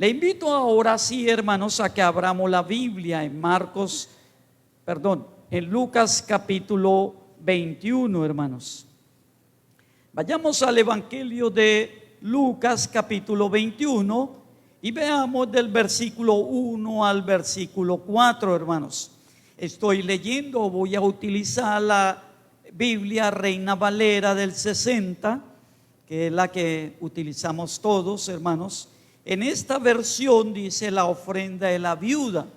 Le invito ahora, sí, hermanos, a que abramos la Biblia en en Lucas capítulo 21, hermanos. Vayamos al Evangelio de Lucas capítulo 21 y veamos del versículo 1 al versículo 4, hermanos. Estoy leyendo, voy a utilizar la Biblia Reina Valera del 60, que es la que utilizamos todos, hermanos. En esta versión dice la ofrenda de la viuda.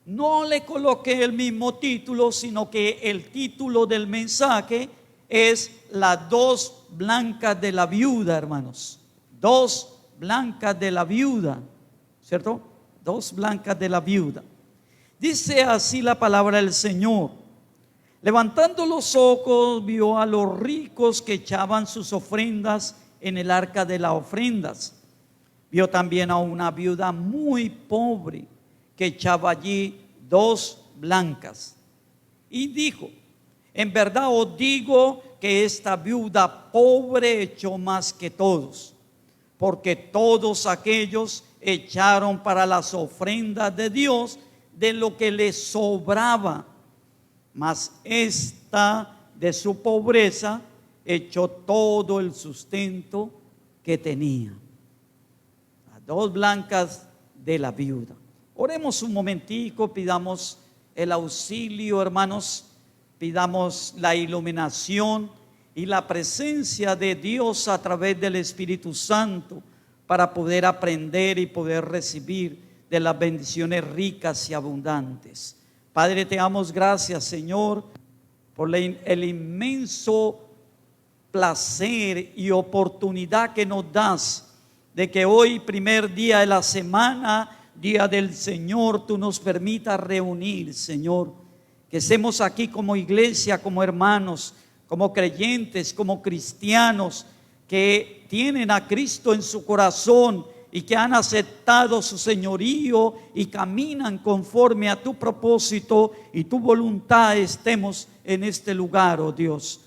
No le coloqué el mismo título, sino que el título del mensaje es las dos blancas de la viuda, hermanos. Dos blancas de la viuda, ¿cierto? Dos blancas de la viuda. Dice así la palabra del Señor. Levantando los ojos, vio a los ricos que echaban sus ofrendas en el arca de las ofrendas. Vio también a una viuda muy pobre que echaba allí dos blancas. Y dijo: en verdad os digo que esta viuda pobre echó más que todos, porque todos aquellos echaron para las ofrendas de Dios de lo que les sobraba, mas esta de su pobreza echó todo el sustento que tenía. Las dos blancas de la viuda. Oremos un momentico, pidamos el auxilio, hermanos, pidamos la iluminación y la presencia de Dios a través del Espíritu Santo para poder aprender y poder recibir de las bendiciones ricas y abundantes. Padre, te damos gracias, Señor, por el inmenso placer y oportunidad que nos das de que hoy, primer día de la semana, día del Señor, tú nos permitas reunir, Señor, que estemos aquí como iglesia, como hermanos, como creyentes, como cristianos que tienen a Cristo en su corazón y que han aceptado su señorío y caminan conforme a tu propósito y tu voluntad. Estemos en este lugar, oh Dios.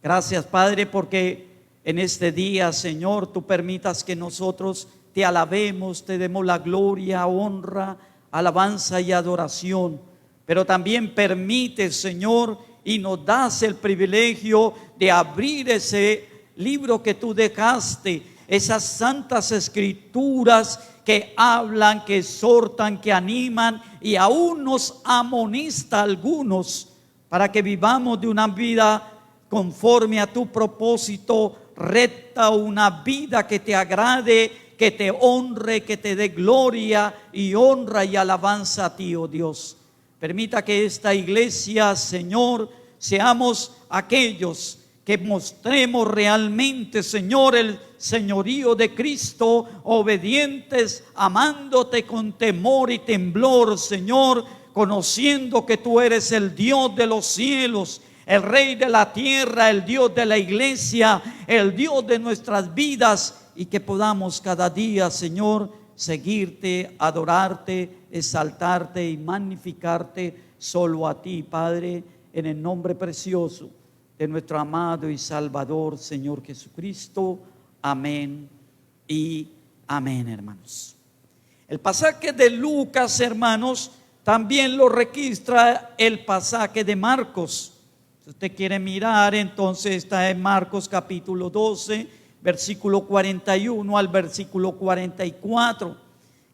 Gracias, Padre, porque en este día, Señor, tú permitas que nosotros te alabemos, te demos la gloria, honra, alabanza y adoración. Pero también permite, Señor, y nos das el privilegio de abrir ese libro que tú dejaste, esas santas escrituras que hablan, que exhortan, que animan y aún nos amonesta a algunos para que vivamos de una vida conforme a tu propósito recta, una vida que te agrade, que te honre, que te dé gloria y honra y alabanza a ti, oh Dios. Permita que esta iglesia, Señor, seamos aquellos que mostremos realmente, Señor, el señorío de Cristo, obedientes, amándote con temor y temblor, Señor, conociendo que tú eres el Dios de los cielos, el Rey de la tierra, el Dios de la iglesia, el Dios de nuestras vidas, y que podamos cada día, Señor, seguirte, adorarte, exaltarte y magnificarte solo a ti, Padre, en el nombre precioso de nuestro amado y Salvador, Señor Jesucristo. Amén y amén, hermanos. El pasaje de Lucas, hermanos, también lo registra el pasaje de Marcos. Si usted quiere mirar, entonces está en Marcos capítulo 12, versículo 41 al versículo 44,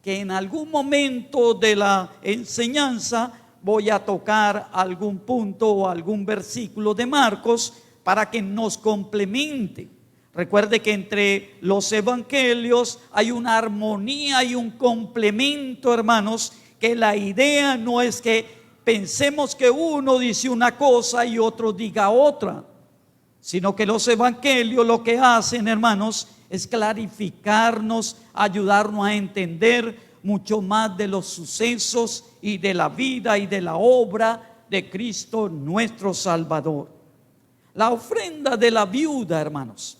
que en algún momento de la enseñanza voy a tocar algún punto o algún versículo de Marcos para que nos complemente. Recuerde que entre los evangelios hay una armonía y un complemento, hermanos, que la idea no es que pensemos que uno dice una cosa y otro diga otra, sino que los evangelios lo que hacen, hermanos, es clarificarnos, ayudarnos a entender mucho más de los sucesos y de la vida y de la obra de Cristo nuestro Salvador. La ofrenda de la viuda, hermanos.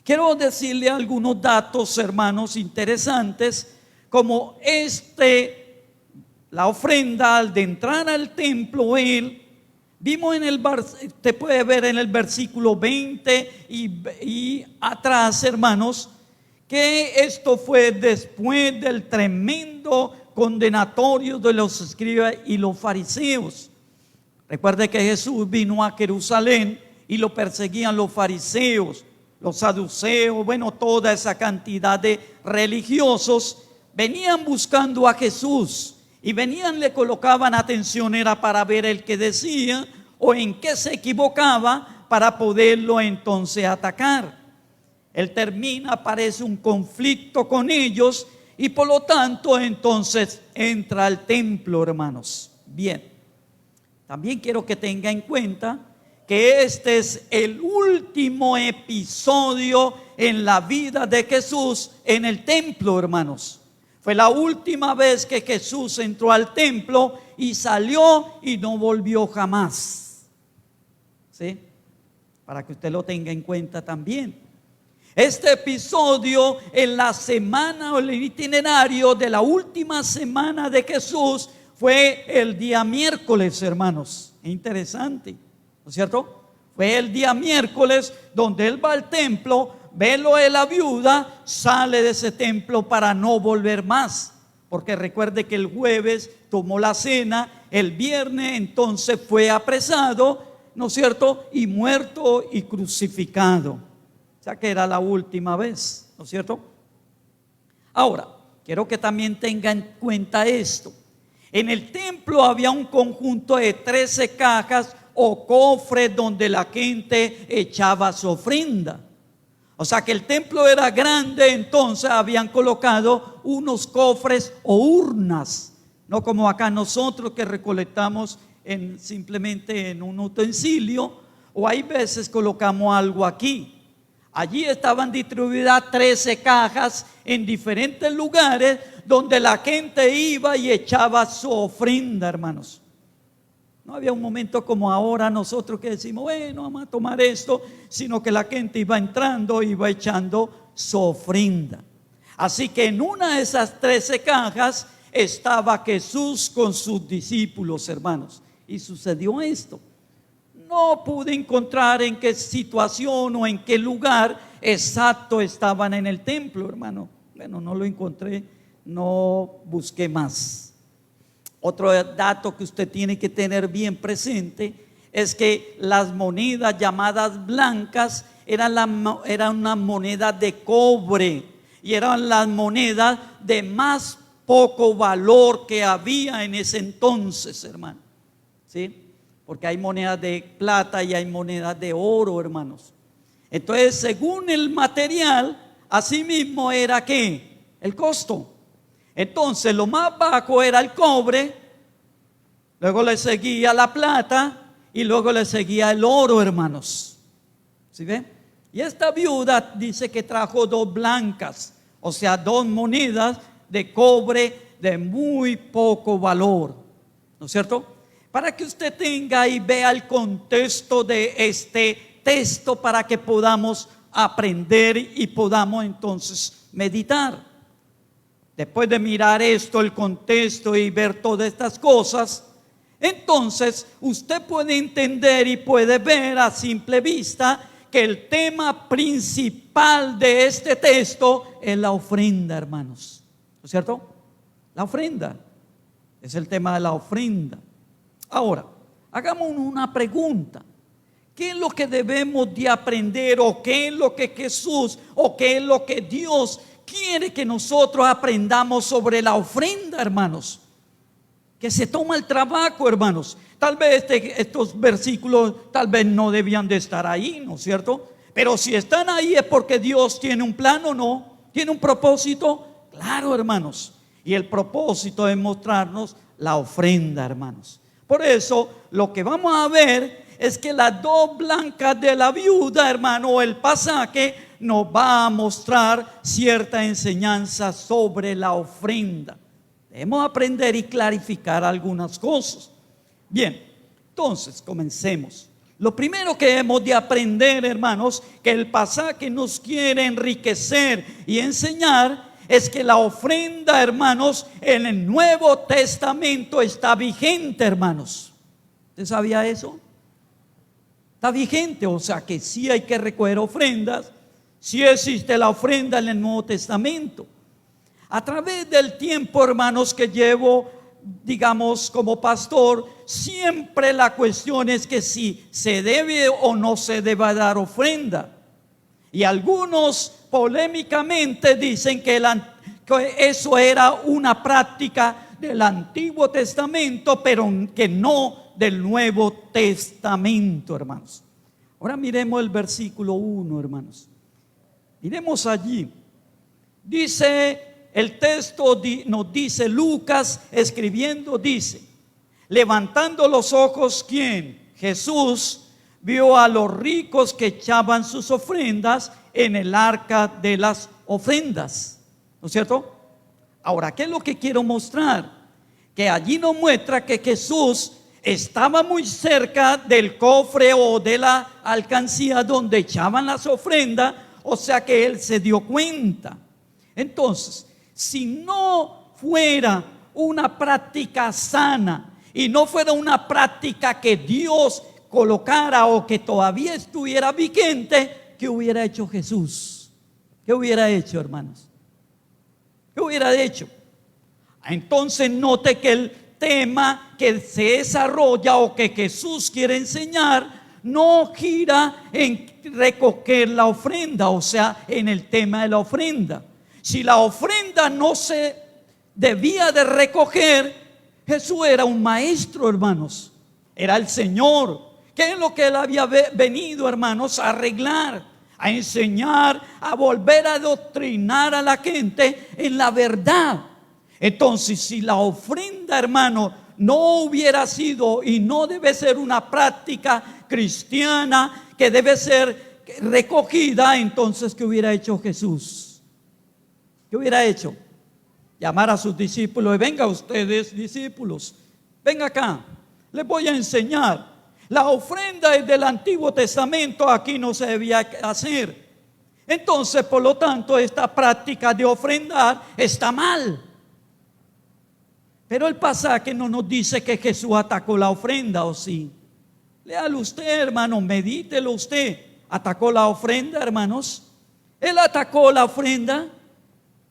Quiero decirle algunos datos, hermanos, interesantes, como la ofrenda al de entrar al templo, vimos te puede ver en el versículo 20 y atrás, hermanos, que esto fue después del tremendo condenatorio de los escribas y los fariseos. Recuerde que Jesús vino a Jerusalén y lo perseguían los fariseos, los saduceos, bueno, toda esa cantidad de religiosos venían buscando a Jesús y venían, le colocaban atención, era para ver el que decía o en qué se equivocaba para poderlo entonces atacar. Él termina, parece un conflicto con ellos y por lo tanto entonces entra al templo, hermanos. Bien, también quiero que tenga en cuenta que este es el último episodio en la vida de Jesús en el templo, hermanos. Fue la última vez que Jesús entró al templo y salió y no volvió jamás. ¿Sí? Para que usted lo tenga en cuenta también. Este episodio en la semana o el itinerario de la última semana de Jesús fue el día miércoles, hermanos. Interesante, ¿no es cierto? Fue el día miércoles donde él va al templo, ve lo de la viuda, sale de ese templo para no volver más. Porque recuerde que el jueves tomó la cena, el viernes entonces fue apresado, ¿no es cierto? Y muerto y crucificado. O sea que era la última vez, ¿no es cierto? Ahora, quiero que también tenga en cuenta esto. En el templo había un conjunto de 13 cajas o cofres donde la gente echaba su ofrenda. O sea que el templo era grande, entonces habían colocado unos cofres o urnas, no como acá nosotros que recolectamos simplemente en un utensilio, o hay veces colocamos algo aquí. Allí estaban distribuidas 13 cajas en diferentes lugares donde la gente iba y echaba su ofrenda, hermanos. No había un momento como ahora nosotros que decimos, bueno, vamos a tomar esto, sino que la gente iba entrando, iba echando su ofrenda. Así que en una de esas 13 cajas estaba Jesús con sus discípulos, hermanos. Y sucedió esto. No pude encontrar en qué situación o en qué lugar exacto estaban en el templo, hermano. Bueno, no lo encontré, no busqué más. Otro dato que usted tiene que tener bien presente es que las monedas llamadas blancas eran una moneda de cobre y eran las monedas de más poco valor que había en ese entonces, hermano. ¿Sí? Porque hay monedas de plata y hay monedas de oro, hermanos. Entonces, según el material, así mismo era ¿qué? El costo. Entonces, lo más bajo era el cobre, luego le seguía la plata y luego le seguía el oro, hermanos. ¿Sí ven? Y esta viuda dice que trajo 2 blancas, o sea, 2 monedas de cobre de muy poco valor, ¿no es cierto? Para que usted tenga y vea el contexto de este texto para que podamos aprender y podamos entonces meditar. Después de mirar esto, el contexto y ver todas estas cosas, entonces usted puede entender y puede ver a simple vista que el tema principal de este texto es la ofrenda, hermanos. ¿No es cierto? La ofrenda. Es el tema de la ofrenda. Ahora, hagamos una pregunta. ¿Qué es lo que debemos de aprender o qué es lo que Jesús o qué es lo que Dios quiere que nosotros aprendamos sobre la ofrenda, hermanos? Que se toma el trabajo, hermanos. Tal vez estos versículos tal vez no debían de estar ahí, ¿no es cierto? Pero si están ahí es porque Dios tiene un plan o no, tiene un propósito, claro, hermanos. Y el propósito es mostrarnos la ofrenda, hermanos. Por eso lo que vamos a ver es que las 2 blancas de la viuda, hermano, el pasaje nos va a mostrar cierta enseñanza sobre la ofrenda. Debemos aprender y clarificar algunas cosas. Bien, entonces comencemos. Lo primero que hemos de aprender, hermanos, que el pasaje nos quiere enriquecer y enseñar, es que la ofrenda, hermanos, en el Nuevo Testamento está vigente, hermanos. ¿Usted sabía eso? Está vigente, o sea que sí hay que recoger ofrendas, sí existe la ofrenda en el Nuevo Testamento. A través del tiempo, hermanos, que llevo, digamos, como pastor, siempre la cuestión es que si se debe o no se debe dar ofrenda. Y algunos polémicamente dicen que eso era una práctica del Antiguo Testamento, pero que no del Nuevo Testamento, hermanos. Ahora miremos el versículo 1, hermanos. Miremos allí. Dice el texto, nos dice Lucas escribiendo, dice: levantando los ojos, ¿quién? Jesús vio a los ricos que echaban sus ofrendas en el arca de las ofrendas, ¿no es cierto? Ahora, ¿qué es lo que quiero mostrar? Que allí nos muestra que Jesús estaba muy cerca del cofre o de la alcancía donde echaban las ofrendas, o sea que él se dio cuenta. Entonces, si no fuera una práctica sana y no fuera una práctica que Dios colocara o que todavía estuviera vigente, ¿qué hubiera hecho Jesús? ¿Qué hubiera hecho, hermanos? ¿Qué hubiera hecho? Entonces note que el tema que se desarrolla o que Jesús quiere enseñar no gira en recoger la ofrenda, o sea, en el tema de la ofrenda. Si la ofrenda no se debía de recoger, Jesús era un maestro, hermanos, era el Señor. ¿Qué es lo que él había venido, hermanos? A arreglar, a enseñar, a volver a adoctrinar a la gente en la verdad. Entonces, si la ofrenda, hermano, no hubiera sido y no debe ser una práctica cristiana que debe ser recogida, entonces, ¿qué hubiera hecho Jesús? ¿Qué hubiera hecho? Llamar a sus discípulos y venga ustedes, discípulos, venga acá, les voy a enseñar. La ofrenda es del Antiguo Testamento, aquí no se debía hacer. Entonces, por lo tanto, esta práctica de ofrendar está mal. Pero el pasaje no nos dice que Jesús atacó la ofrenda, ¿o sí? Léalo usted, hermano, medítelo usted. ¿Atacó la ofrenda, hermanos? ¿Él atacó la ofrenda?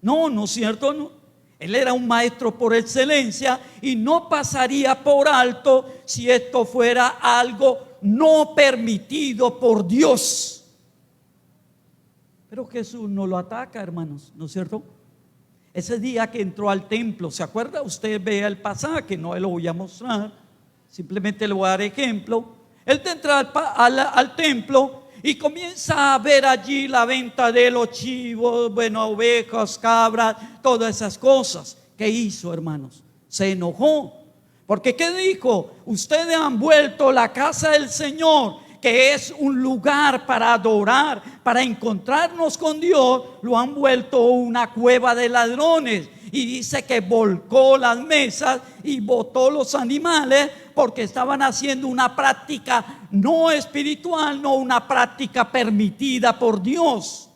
No, ¿no es cierto? No. Él era un maestro por excelencia y no pasaría por alto si esto fuera algo no permitido por Dios. Pero Jesús no lo ataca, hermanos, ¿no es cierto? Ese día que entró al templo, ¿se acuerda? Usted vea el pasaje, no lo voy a mostrar, simplemente le voy a dar ejemplo. Él entra al templo y comienza a ver allí la venta de los chivos, ovejas, cabras, todas esas cosas. ¿Qué hizo, hermanos? Se enojó. Porque ¿qué dijo? Ustedes han vuelto la casa del Señor, que es un lugar para adorar, para encontrarnos con Dios, lo han vuelto una cueva de ladrones. Y dice que volcó las mesas y botó los animales porque estaban haciendo una práctica no espiritual, no una práctica permitida por Dios.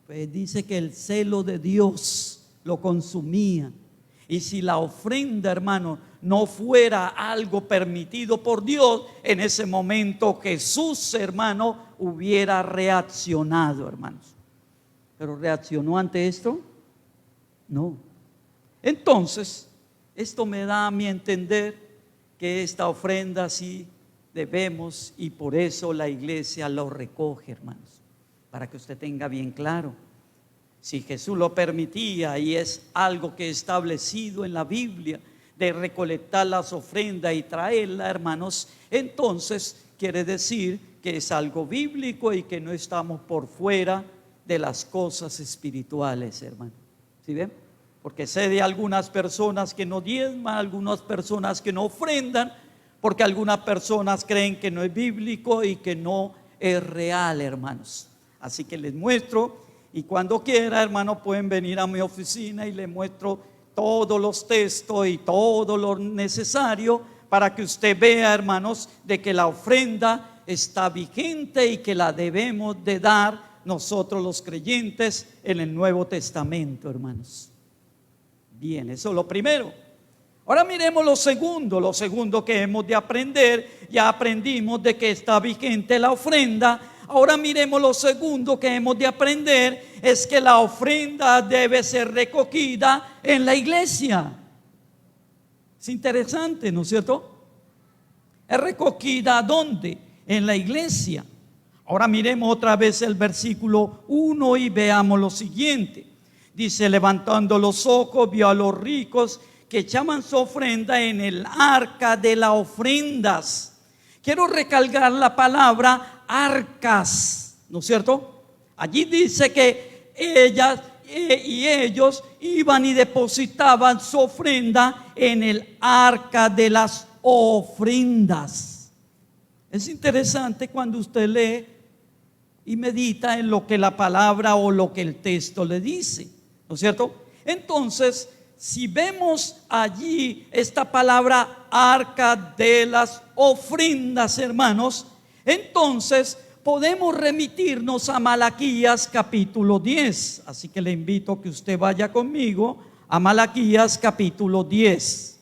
Pues dice que el celo de Dios lo consumía. Y si la ofrenda, hermano, no fuera algo permitido por Dios, en ese momento Jesús, hermano, hubiera reaccionado, hermanos. ¿Pero reaccionó ante esto? No. Entonces, esto me da a mí entender que esta ofrenda sí debemos, y por eso la iglesia lo recoge, hermanos, para que usted tenga bien claro. Si Jesús lo permitía y es algo que es establecido en la Biblia de recolectar las ofrendas y traerlas, hermanos, entonces quiere decir que es algo bíblico y que no estamos por fuera de las cosas espirituales, hermano. ¿Sí ven? Porque sé de algunas personas que no diezman, algunas personas que no ofrendan, porque algunas personas creen que no es bíblico y que no es real, hermanos. Así que les muestro, y cuando quiera, hermano, pueden venir a mi oficina y les muestro todos los textos y todo lo necesario para que usted vea, hermanos, de que la ofrenda está vigente y que la debemos de dar nosotros los creyentes en el Nuevo Testamento, hermanos. Bien, eso es lo primero. Ahora miremos lo segundo que hemos de aprender. Ya aprendimos de que está vigente la ofrenda. Ahora miremos lo segundo que hemos de aprender, es que la ofrenda debe ser recogida en la iglesia. Es interesante, ¿no es cierto? ¿Es recogida dónde? En la iglesia. Ahora miremos otra vez el versículo 1 y veamos lo siguiente. Dice: levantando los ojos, vio a los ricos que echaban su ofrenda en el arca de las ofrendas. Quiero recalcar la palabra arcas, ¿no es cierto? Allí dice que ellas y ellos iban y depositaban su ofrenda en el arca de las ofrendas. Es interesante cuando usted lee y medita en lo que la palabra o lo que el texto le dice, ¿no es cierto? Entonces, si vemos allí esta palabra arca de las ofrendas, hermanos, entonces podemos remitirnos a Malaquías capítulo 10. Así que le invito a que usted vaya conmigo a Malaquías capítulo 10.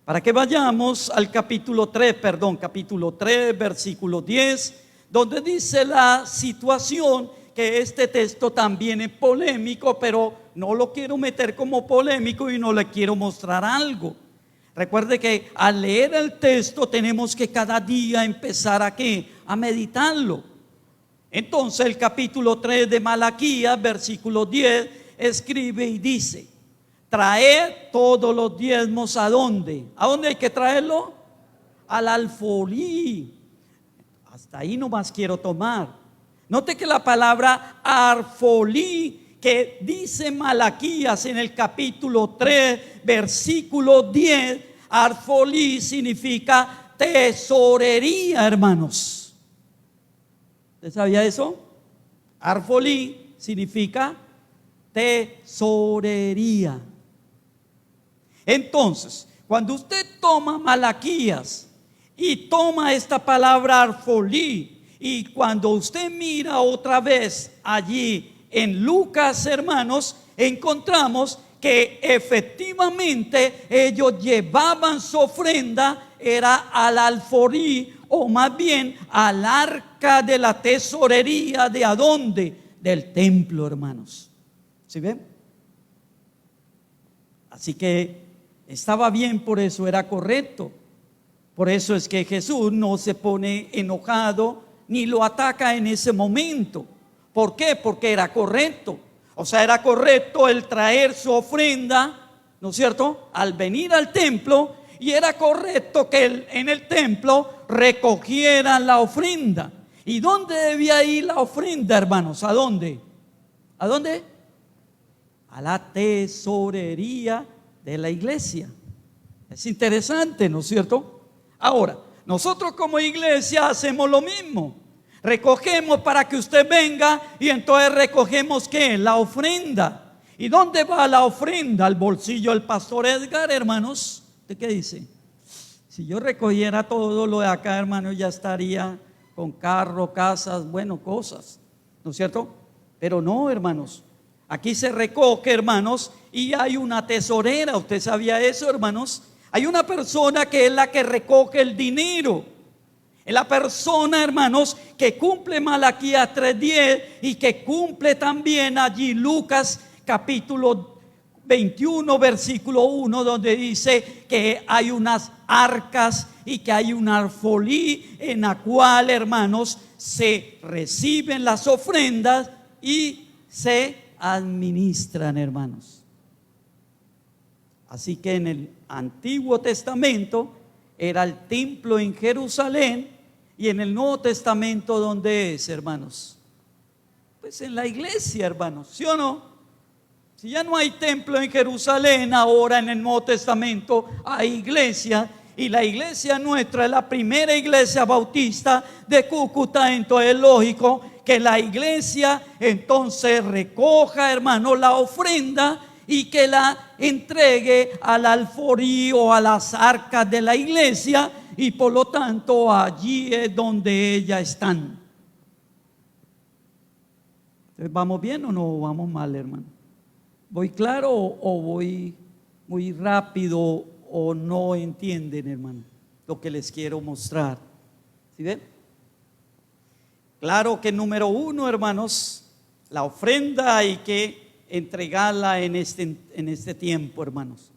Para que vayamos al capítulo 3, versículo 10, donde dice la situación, que este texto también es polémico, pero no lo quiero meter como polémico y no le quiero mostrar algo. Recuerde que al leer el texto tenemos que cada día empezar a ¿qué? A meditarlo. Entonces el capítulo 3 de Malaquías, versículo 10, escribe y dice: traed todos los diezmos. ¿A dónde? ¿A dónde hay que traerlo? Al alfolí. Hasta ahí nomás quiero tomar. Note que la palabra alfolí que dice Malaquías en el capítulo 3, versículo 10, alfolí significa tesorería, hermanos. ¿Usted sabía eso? Alfolí significa tesorería. Entonces, cuando usted toma Malaquías y toma esta palabra alfolí, y cuando usted mira otra vez allí en Lucas, hermanos, encontramos que efectivamente ellos llevaban su ofrenda, era al alfolí, o más bien al arca de la tesorería. ¿De a dónde? Del templo, hermanos. ¿Sí ven? Así que estaba bien, por eso era correcto. Por eso es que Jesús no se pone enojado ni lo ataca en ese momento. ¿Por qué? Porque era correcto. O sea, era correcto el traer su ofrenda, ¿no es cierto?, al venir al templo, y era correcto que en el templo recogieran la ofrenda. ¿Y dónde debía ir la ofrenda, hermanos? ¿A dónde? ¿A dónde? A la tesorería de la iglesia. Es interesante, ¿no es cierto? Ahora, nosotros como iglesia hacemos lo mismo. Recogemos para que usted venga y entonces recogemos ¿qué? La ofrenda. ¿Y dónde va la ofrenda? Al bolsillo del pastor Edgar, hermanos. ¿Usted qué dice? Si yo recogiera todo lo de acá, hermano, ya estaría con carro, casas, bueno, cosas, ¿no es cierto? Pero no, hermanos. Aquí se recoge, hermanos, y hay una tesorera. ¿Usted sabía eso, hermanos? Hay una persona que es la que recoge el dinero. Es la persona, hermanos, que cumple Malaquías 3:10 y que cumple también allí Lucas capítulo 21, versículo 1, donde dice que hay unas arcas y que hay un alfolí en la cual, hermanos, se reciben las ofrendas y se administran, hermanos. Así que en el Antiguo Testamento era el templo en Jerusalén, y en el Nuevo Testamento, ¿dónde es, hermanos? Pues en la iglesia, hermanos, ¿sí o no? Si ya no hay templo en Jerusalén, ahora en el Nuevo Testamento hay iglesia, y la iglesia nuestra es la primera iglesia bautista de Cúcuta. Entonces es lógico que la iglesia entonces recoja, hermanos, la ofrenda y que la entregue al alfolí o a las arcas de la iglesia, y por lo tanto allí es donde ellas están. Entonces, ¿vamos bien o no vamos mal, hermano? ¿Voy claro o voy muy rápido o no entienden, hermano, lo que les quiero mostrar? ¿Sí ven? Claro que número uno, hermanos, la ofrenda hay que entregarla en este tiempo, hermanos.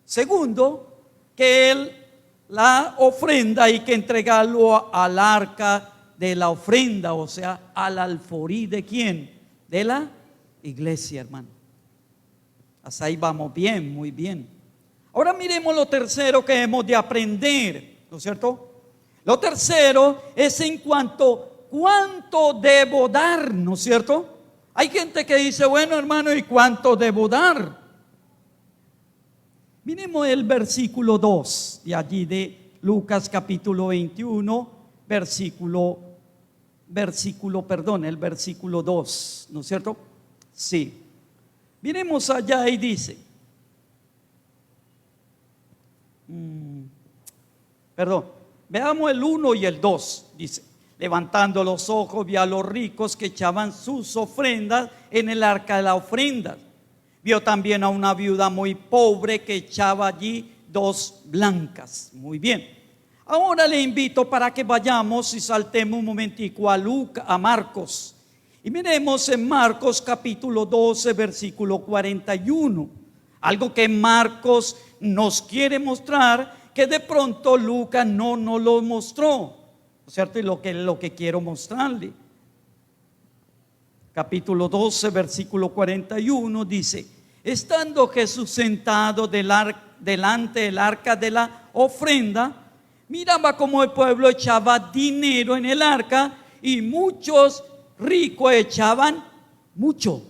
Segundo, que la ofrenda hay que entregarlo al arca de la ofrenda, o sea, al alforí de quién, de la iglesia, hermano. Hasta ahí vamos bien, muy bien. Ahora miremos lo tercero que hemos de aprender, ¿no es cierto? Lo tercero es en cuánto debo dar, ¿no es cierto? Hay gente que dice, bueno, hermano, ¿y cuánto debo dar? Miremos el versículo 2 de allí de Lucas capítulo 21, el versículo 2, ¿no es cierto? Sí. Miremos allá y dice, veamos el 1 y el 2, dice, levantando los ojos vio a los ricos que echaban sus ofrendas en el arca de la ofrenda. Vio también a una viuda muy pobre que echaba allí 2 blancas. Muy bien. Ahora le invito para que vayamos y saltemos un momentico a Marcos. Y miremos en Marcos capítulo 12, versículo 41. Algo que Marcos nos quiere mostrar que de pronto Lucas no nos lo mostró, ¿cierto? Y lo que quiero mostrarle. Capítulo 12, versículo 41 dice, estando Jesús sentado delante del arca de la ofrenda, miraba como el pueblo echaba dinero en el arca y muchos ricos echaban mucho.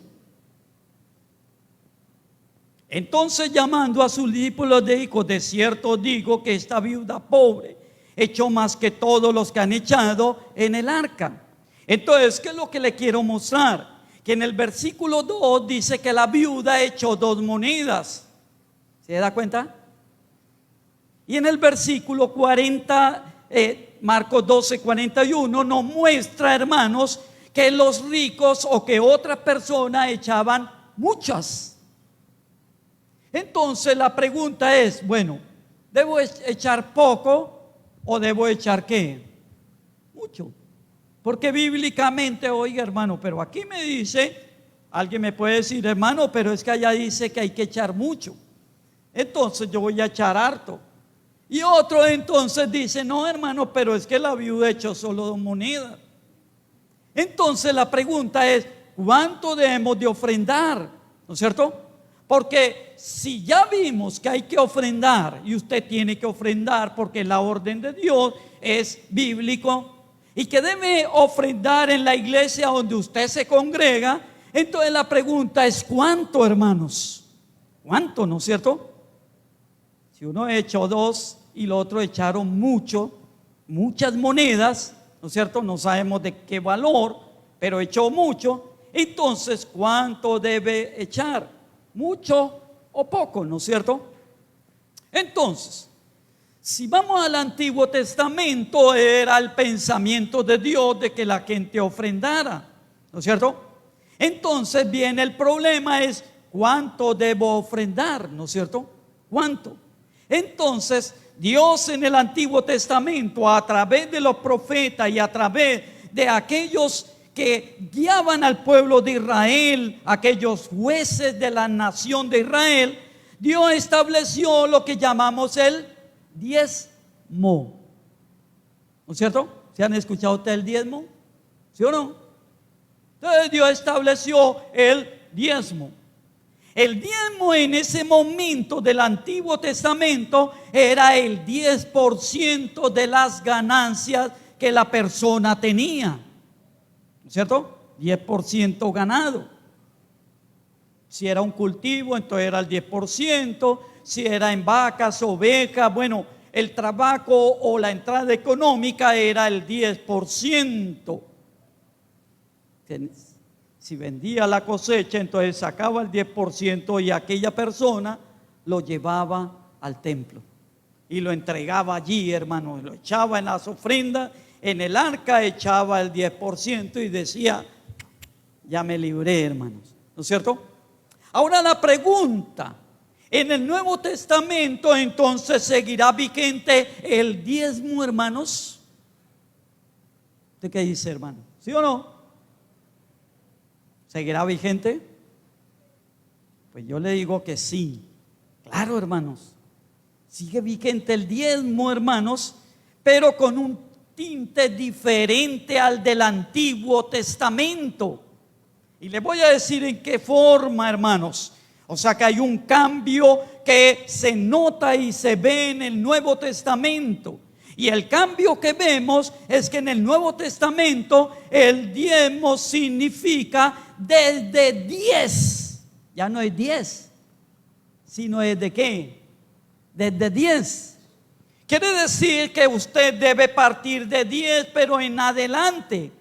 Entonces llamando a sus discípulos dijo, de cierto digo que esta viuda pobre echó más que todos los que han echado en el arca. Entonces, ¿qué es lo que le quiero mostrar? Que en el versículo 2 dice que la viuda echó 2 monedas. ¿Se da cuenta? Y en el versículo 40, Marcos 12, 41, nos muestra, hermanos, que los ricos o que otras personas echaban muchas. Entonces la pregunta es, bueno, ¿debo echar poco o debo echar qué? Mucho. Porque bíblicamente, oiga hermano, pero aquí me dice, alguien me puede decir, hermano, pero es que allá dice que hay que echar mucho. Entonces yo voy a echar harto. Y otro entonces dice, no hermano, pero es que la viuda echó solo 2 monedas. Entonces la pregunta es, ¿cuánto debemos de ofrendar? ¿No es cierto? Porque si ya vimos que hay que ofrendar, y usted tiene que ofrendar porque la orden de Dios es bíblico, y que debe ofrendar en la iglesia donde usted se congrega, entonces la pregunta es ¿cuánto, hermanos? ¿Cuánto, no es cierto? Si uno echó 2 y los otros echaron muchas monedas, ¿no es cierto? No sabemos de qué valor, pero echó mucho. Entonces, ¿cuánto debe echar? ¿Mucho o poco, no es cierto? Entonces, si vamos al Antiguo Testamento, era el pensamiento de Dios de que la gente ofrendara, ¿no es cierto? Entonces viene el problema, es ¿cuánto debo ofrendar? ¿No es cierto? ¿Cuánto? Entonces Dios en el Antiguo Testamento, a través de los profetas y a través de aquellos que guiaban al pueblo de Israel, aquellos jueces de la nación de Israel, Dios estableció lo que llamamos el diezmo. ¿No es cierto? ¿Se han escuchado usted el diezmo? ¿Sí o no? Entonces Dios estableció el diezmo. El diezmo en ese momento del Antiguo Testamento era el 10% de las ganancias que la persona tenía. ¿No es cierto? 10% ganado. Si era un cultivo, entonces era el 10%. Si era en vacas, ovejas, bueno, el trabajo o la entrada económica era el 10%. Si vendía la cosecha, entonces sacaba el 10% y aquella persona lo llevaba al templo y lo entregaba allí, hermano, lo echaba en las ofrendas, en el arca echaba el 10% y decía, ya me libré, hermanos, ¿no es cierto? Ahora la pregunta, en el Nuevo Testamento entonces seguirá vigente el diezmo, hermanos. ¿Usted qué dice, hermano? ¿Sí o no? ¿Seguirá vigente? Pues yo le digo que sí. Claro, hermanos. Sigue vigente el diezmo, hermanos, pero con un tinte diferente al del Antiguo Testamento. Y les voy a decir en qué forma, hermanos. O sea que hay un cambio que se nota y se ve en el Nuevo Testamento. Y el cambio que vemos es que en el Nuevo Testamento el diezmo significa desde 10. Ya no es 10, sino es de qué? Desde 10. Quiere decir que usted debe partir de 10, pero en adelante,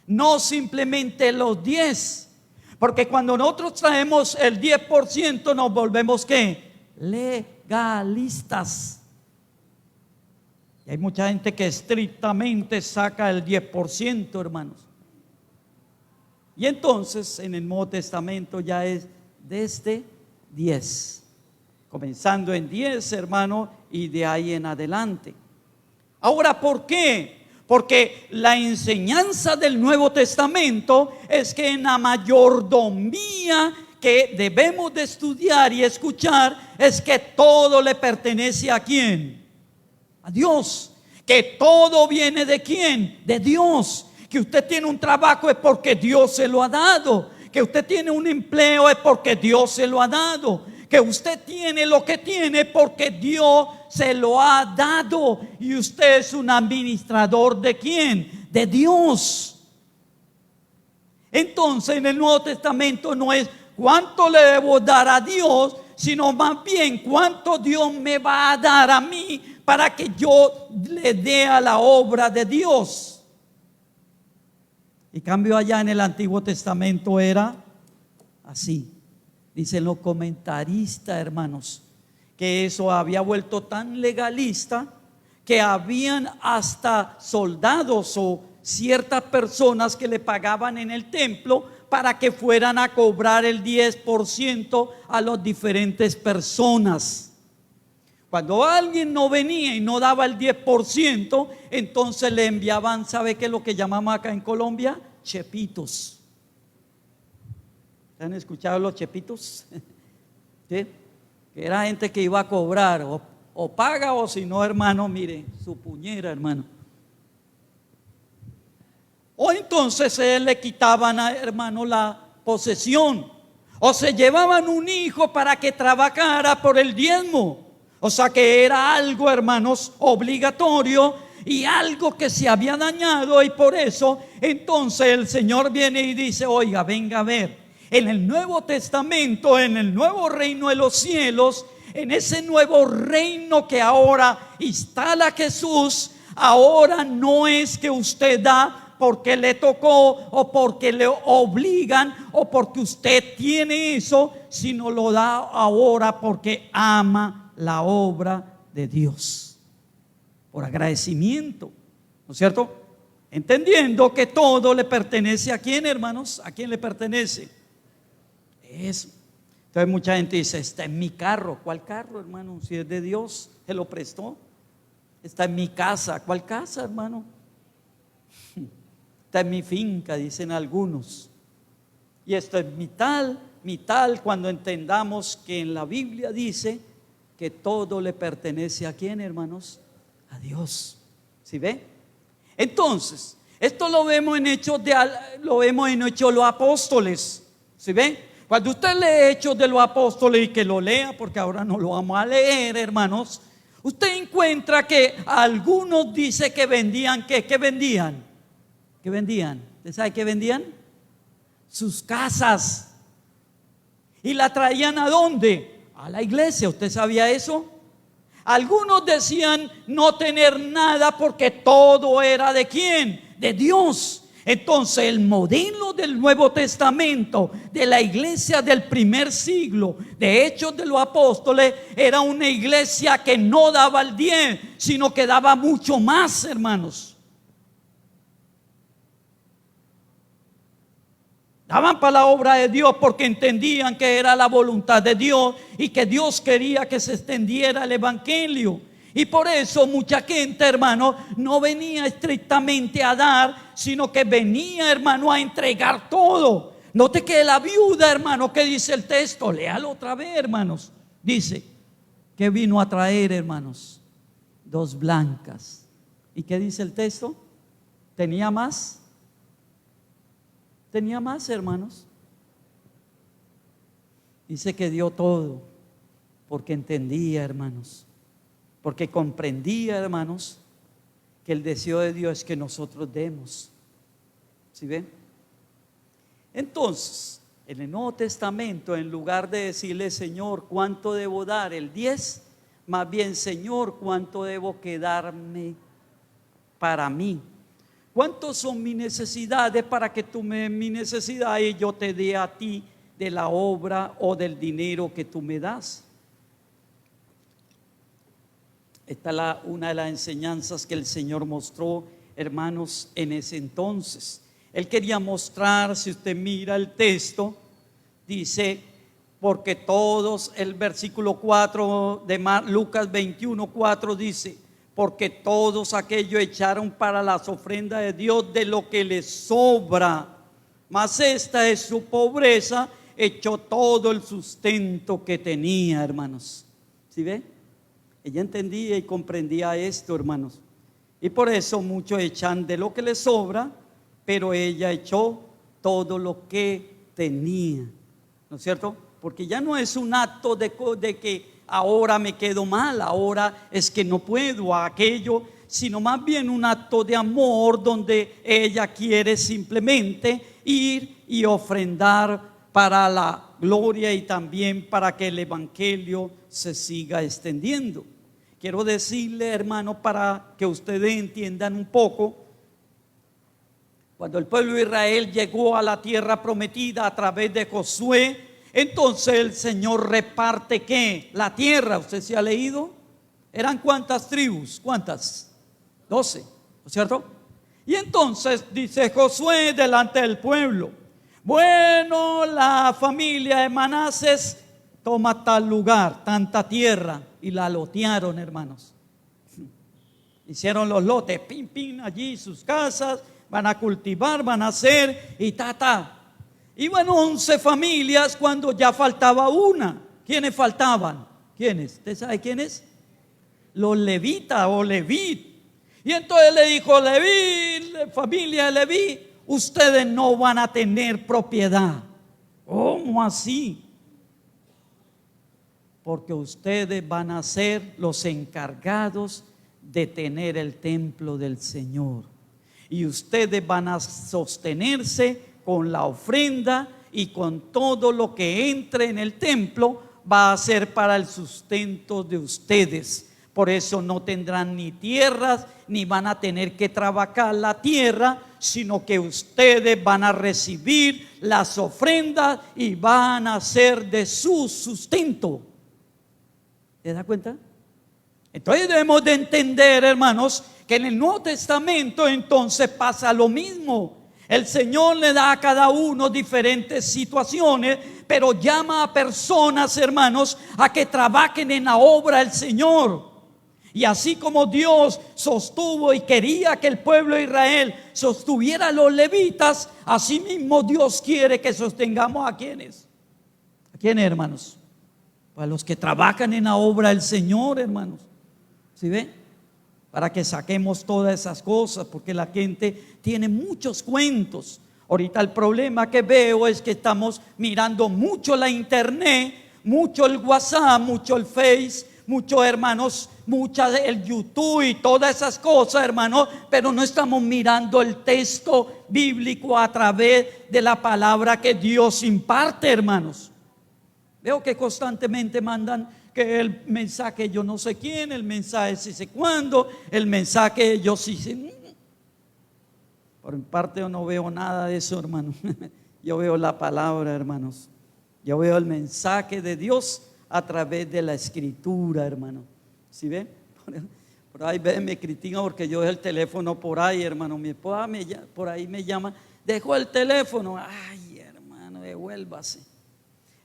no simplemente los 10. Porque cuando nosotros traemos el 10% nos volvemos ¿qué? Legalistas. Y hay mucha gente que estrictamente saca el 10%, hermanos. Y entonces en el Nuevo Testamento ya es desde 10. Comenzando en 10, hermano, y de ahí en adelante. Ahora, ¿por qué? Porque la enseñanza del Nuevo Testamento es que en la mayordomía que debemos de estudiar y escuchar es que todo le pertenece ¿a quién? A Dios. Que todo viene ¿de quién? De Dios. Que usted tiene un trabajo es porque Dios se lo ha dado. Que usted tiene un empleo es porque Dios se lo ha dado. Que usted tiene lo que tiene porque Dios se lo ha dado. Y usted es un administrador ¿de quién? De Dios. Entonces en el Nuevo Testamento no es cuánto le debo dar a Dios, sino más bien cuánto Dios me va a dar a mí para que yo le dé a la obra de Dios. Y cambio allá en el Antiguo Testamento era así. Dicen los comentaristas, hermanos, que eso había vuelto tan legalista que habían hasta soldados o ciertas personas que le pagaban en el templo para que fueran a cobrar el 10% a las diferentes personas. Cuando alguien no venía y no daba el 10%, entonces le enviaban, ¿sabe qué es lo que llamamos acá en Colombia? Chepitos. ¿Han escuchado los chepitos? ¿Sí? Que era gente que iba a cobrar o paga o si no, hermano, mire, su puñera, hermano. O entonces le quitaban a hermano la posesión, o se llevaban un hijo para que trabajara por el diezmo. O sea que era algo, hermanos, obligatorio y algo que se había dañado, y por eso entonces el Señor viene y dice: oiga, venga a ver, en el Nuevo Testamento, en el nuevo reino de los cielos, en ese nuevo reino que ahora instala Jesús, ahora no es que usted da porque le tocó o porque le obligan o porque usted tiene eso, sino lo da ahora porque ama la obra de Dios, por agradecimiento, ¿no es cierto? Entendiendo que todo le pertenece ¿a quién, hermanos? ¿A quién le pertenece? Eso. Entonces mucha gente dice: está en mi carro. ¿Cuál carro, hermano? Si es de Dios, se lo prestó. Está en mi casa. ¿Cuál casa, hermano? Está en mi finca, dicen algunos. Y esto es mi tal, cuando entendamos que en la Biblia dice que todo le pertenece ¿a quién, hermanos? A Dios. ¿Sí ve? Entonces, esto lo vemos en Hechos de los Apóstoles. ¿Sí ve? Cuando usted lee Hechos de los Apóstoles, y que lo lea porque ahora no lo vamos a leer, hermanos, usted encuentra que algunos dice que vendían, ¿qué vendían? ¿Qué vendían? ¿Usted sabe qué vendían? Sus casas. ¿Y la traían a dónde? A la iglesia. ¿Usted sabía eso? Algunos decían no tener nada porque todo era ¿de quién? De Dios. Entonces el modelo del Nuevo Testamento, de la iglesia del primer siglo, de Hechos de los Apóstoles, era una iglesia que no daba el 10, sino que daba mucho más, hermanos. Daban para la obra de Dios porque entendían que era la voluntad de Dios y que Dios quería que se extendiera el evangelio. Y por eso mucha gente, hermano, no venía estrictamente a dar, sino que venía, hermano, a entregar todo. Note que la viuda, hermano, ¿qué dice el texto? Léalo otra vez, hermanos. Dice, ¿qué vino a traer, hermanos? 2 blancas. ¿Y qué dice el texto? ¿Tenía más? ¿Tenía más, hermanos? Dice que dio todo, porque entendía, hermanos, porque comprendía, hermanos, que el deseo de Dios es que nosotros demos. ¿Sí ven? Entonces, en el Nuevo Testamento, en lugar de decirle, Señor, ¿cuánto debo dar? El 10, más bien, Señor, ¿cuánto debo quedarme para mí? ¿Cuántos son mis necesidades para que tú me des mi necesidad y yo te dé a ti de la obra o del dinero que tú me das? Esta es una de las enseñanzas que el Señor mostró, hermanos, en ese entonces. Él quería mostrar, si usted mira el texto, dice, porque todos, el versículo 4 de Lucas 21:4 dice, porque todos aquellos echaron para las ofrendas de Dios de lo que les sobra, mas esta es su pobreza, echó todo el sustento que tenía, hermanos. ¿Sí ve? Ella entendía y comprendía esto, hermanos. Y por eso muchos echan de lo que les sobra, pero ella echó todo lo que tenía, ¿no es cierto? Porque ya no es un acto de que ahora me quedo mal, ahora es que no puedo aquello, sino más bien un acto de amor donde ella quiere simplemente ir y ofrendar para la gloria y también para que el evangelio se siga extendiendo. Quiero decirle, hermano, para que ustedes entiendan un poco, cuando el pueblo de Israel llegó a la tierra prometida a través de Josué, entonces el Señor reparte ¿qué? La tierra. ¿Usted se ha leído? ¿Eran cuántas tribus? ¿Cuántas? 12, ¿no es cierto? Y entonces dice Josué delante del pueblo, bueno, la familia de Manasés toma tal lugar, tanta tierra, y la lotearon, hermanos. Hicieron los lotes, pin, pin, allí sus casas, van a cultivar, van a hacer, y Y bueno, 11 familias cuando ya faltaba una. ¿Quiénes faltaban? ¿Quiénes? ¿Usted sabe quiénes? Los levitas o levit. Y entonces le dijo, Leví, familia de Leví, ustedes no van a tener propiedad. ¿Cómo así? Porque ustedes van a ser los encargados de tener el templo del Señor. Y ustedes van a sostenerse con la ofrenda y con todo lo que entre en el templo va a ser para el sustento de ustedes. Por eso no tendrán ni tierras, ni van a tener que trabajar la tierra, sino que ustedes van a recibir las ofrendas y van a ser de su sustento. ¿Se da cuenta? Entonces debemos de entender, hermanos, que en el Nuevo Testamento entonces pasa lo mismo. El Señor le da a cada uno diferentes situaciones, pero llama a personas, hermanos, a que trabajen en la obra del Señor. Y así como Dios sostuvo y quería que el pueblo de Israel sostuviera a los levitas, así mismo Dios quiere que sostengamos a quienes. ¿A quiénes, hermanos? Para los que trabajan en la obra del Señor, hermanos. ¿Sí ven? Para que saquemos todas esas cosas, porque la gente tiene muchos cuentos. Ahorita el problema que veo es que estamos mirando mucho la internet, mucho el WhatsApp, mucho el Face, muchos hermanos, muchas el YouTube y todas esas cosas, hermanos, pero no estamos mirando el texto bíblico a través de la palabra que Dios imparte, hermanos. Veo que constantemente mandan que el mensaje yo no sé quién, el mensaje sí sé cuándo, el mensaje yo sí sé. Por mi parte yo no veo nada de eso, hermano. Yo veo la palabra, hermanos. Yo veo el mensaje de Dios a través de la escritura, hermano. ¿Sí ven? Por ahí me critican porque yo dejo el teléfono por ahí, hermano. Mi esposa por ahí me llama, dejó el teléfono. Ay, hermano, devuélvase.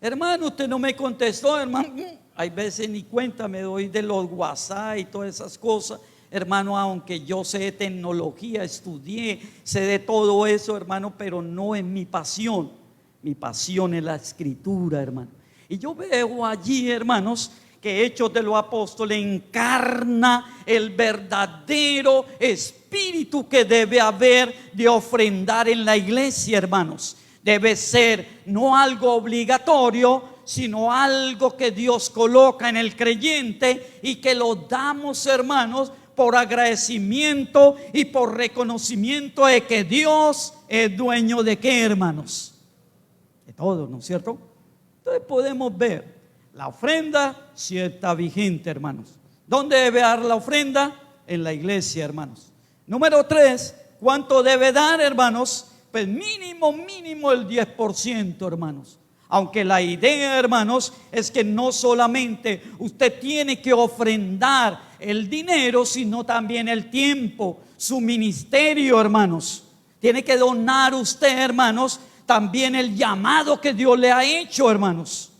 Hermano, usted no me contestó, hermano. Hay veces ni cuenta me doy de los WhatsApp y todas esas cosas. Hermano, aunque yo sé de tecnología, estudié, sé de todo eso, hermano, pero no es mi pasión. Mi pasión es la escritura, hermano. Y yo veo allí, hermanos, que Hechos de los Apóstoles encarna el verdadero espíritu que debe haber de ofrendar en la iglesia, hermanos. Debe ser no algo obligatorio, sino algo que Dios coloca en el creyente y que lo damos, hermanos, por agradecimiento y por reconocimiento de que Dios es dueño de qué, hermanos, de todo, ¿no es cierto? Entonces podemos ver, la ofrenda sí está vigente, hermanos. ¿Dónde debe dar la ofrenda? En la iglesia, hermanos. Número 3, ¿cuánto debe dar, hermanos? Pues mínimo el 10%, hermanos. Aunque la idea, hermanos, es que no solamente usted tiene que ofrendar el dinero, sino también el tiempo, su ministerio, hermanos. Tiene que donar usted, hermanos, también el llamado que Dios le ha hecho, hermanos.